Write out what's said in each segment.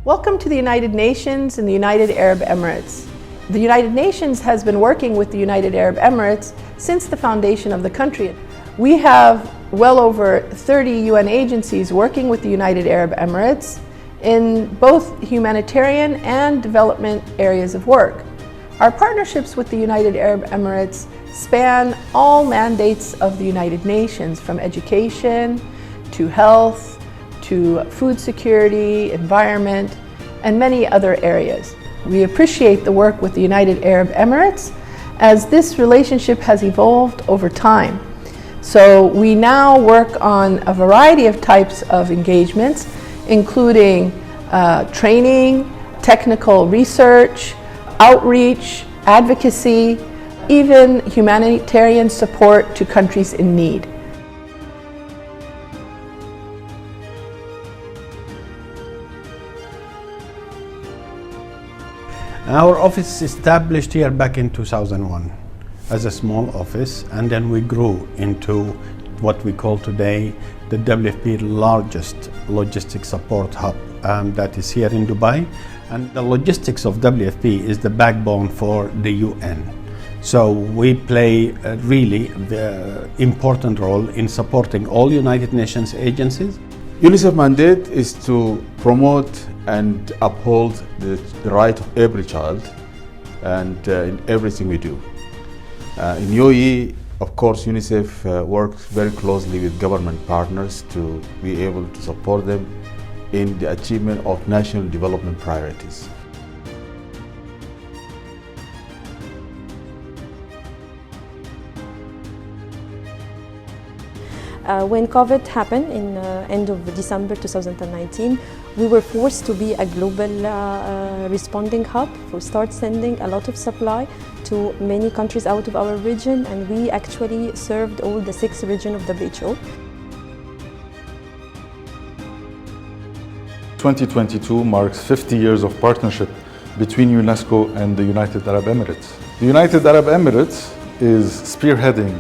Welcome to the United Nations and the United Arab Emirates. The United Nations has been working with the United Arab Emirates since the foundation of the country. We have well over 30 UN agencies working with the United Arab Emirates in both humanitarian and development areas of work. Our partnerships with the United Arab Emirates span all mandates of the United Nations, from education to health to food security, environment, and many other areas. We appreciate the work with the United Arab Emirates as this relationship has evolved over time. So we now work on a variety of types of engagements, including training, technical research, outreach, advocacy, even humanitarian support to countries in need. Our office established here back in 2001 as a small office, and then we grew into what we call today the WFP largest logistics support hub that is here in Dubai. And the logistics of WFP is the backbone for the UN. So we play a really important role in supporting all United Nations agencies. UNICEF mandate is to promote and uphold the right of every child, and in everything we do. In UAE, of course, UNICEF works very closely with government partners to be able to support them in the achievement of national development priorities. When COVID happened in end of December 2019, we were forced to be a global responding hub. We start sending a lot of supply to many countries out of our region, and we actually served all the 6 regions of WHO. 2022 marks 50 years of partnership between UNESCO and the United Arab Emirates. The United Arab Emirates is spearheading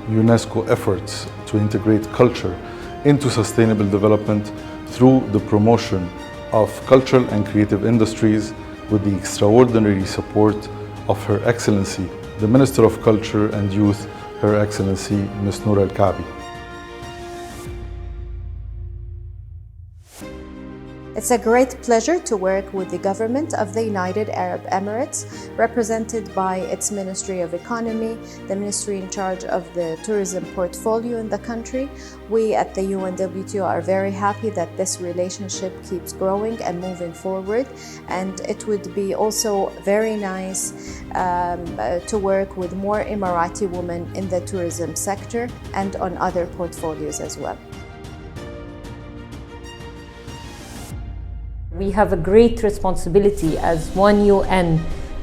UNESCO efforts to integrate culture into sustainable development through the promotion of cultural and creative industries with the extraordinary support of Her Excellency, the Minister of Culture and Youth, Her Excellency Ms. Noor Al-Kaabi. It's a great pleasure to work with the government of the United Arab Emirates, represented by its Ministry of Economy, the ministry in charge of the tourism portfolio in the country. We at the UNWTO are very happy that this relationship keeps growing and moving forward, and it would be also very nice to work with more Emirati women in the tourism sector and on other portfolios as well. We have a great responsibility as one UN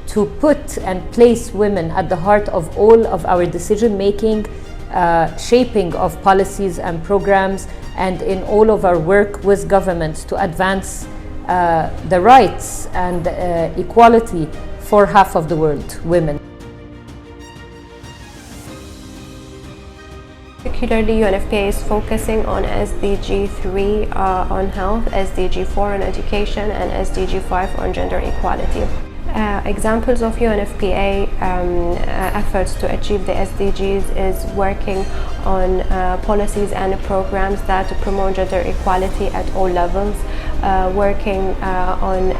to put and place women at the heart of all of our decision-making, shaping of policies and programs, and in all of our work with governments to advance the rights and equality for half of the world, women. Particularly, UNFPA is focusing on SDG 3 on health, SDG 4 on education, and SDG 5 on gender equality. Examples of UNFPA efforts to achieve the SDGs is working on policies and programs that promote gender equality at all levels, working on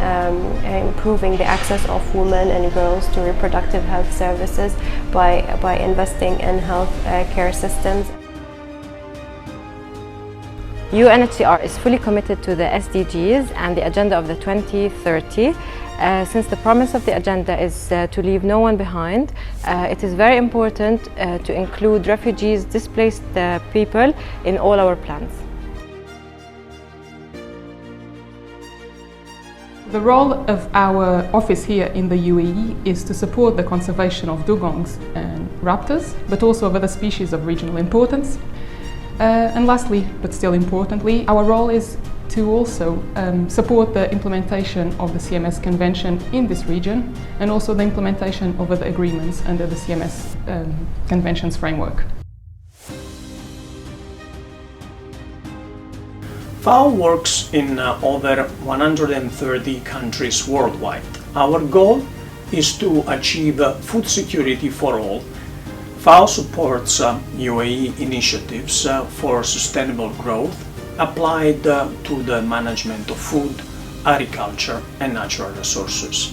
improving the access of women and girls to reproductive health services by investing in health care systems. UNHCR is fully committed to the SDGs and the agenda of the 2030. Since the promise of the agenda is to leave no one behind, it is very important to include refugees, displaced people in all our plans. The role of our office here in the UAE is to support the conservation of dugongs and raptors, but also of other species of regional importance. And lastly, but still importantly, our role is to also support the implementation of the CMS Convention in this region, and also the implementation of other agreements under the CMS Convention's framework. FAO works in over 130 countries worldwide. Our goal is to achieve food security for all. FAO supports UAE initiatives for sustainable growth applied to the management of food, agriculture and natural resources.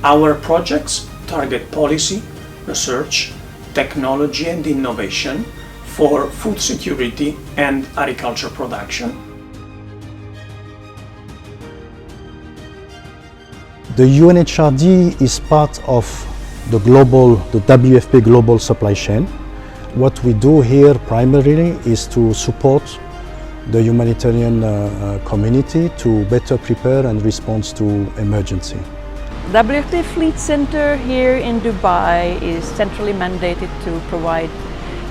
Our projects target policy, research, technology and innovation for food security and agriculture production. The UNHRD is part of the WFP global supply chain. What we do here primarily is to support the humanitarian community to better prepare and respond to emergency. WFP Fleet Center here in Dubai is centrally mandated to provide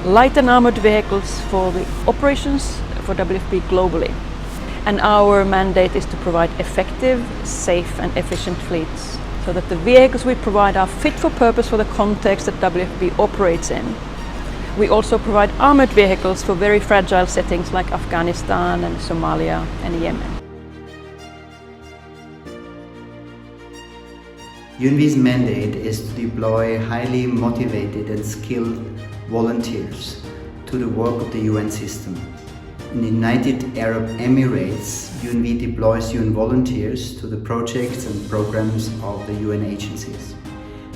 light and armored vehicles for the operations for WFP globally. And our mandate is to provide effective, safe and efficient fleets so that the vehicles we provide are fit for purpose for the context that WFP operates in. We also provide armored vehicles for very fragile settings like Afghanistan and Somalia and Yemen. UNV's mandate is to deploy highly motivated and skilled volunteers to the work of the UN system. In the United Arab Emirates, UNV deploys UN volunteers to the projects and programs of the UN agencies.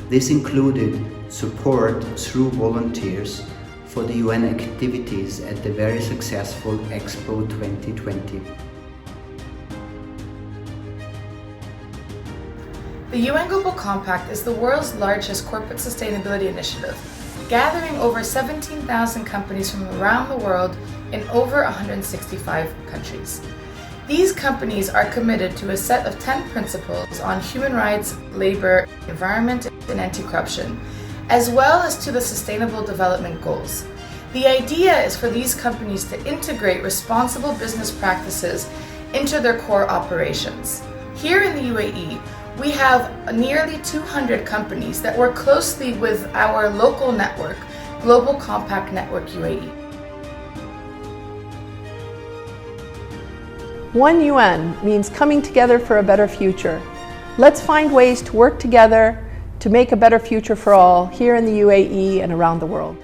This included support through volunteers for the UN activities at the very successful Expo 2020. The UN Global Compact is the world's largest corporate sustainability initiative, gathering over 17,000 companies from around the world in over 165 countries. These companies are committed to a set of 10 principles on human rights, labor, environment, and anti-corruption, as well as to the Sustainable Development Goals. The idea is for these companies to integrate responsible business practices into their core operations. Here in the UAE, we have nearly 200 companies that work closely with our local network, Global Compact Network UAE. One UN means coming together for a better future. Let's find ways to work together to make a better future for all here in the UAE and around the world.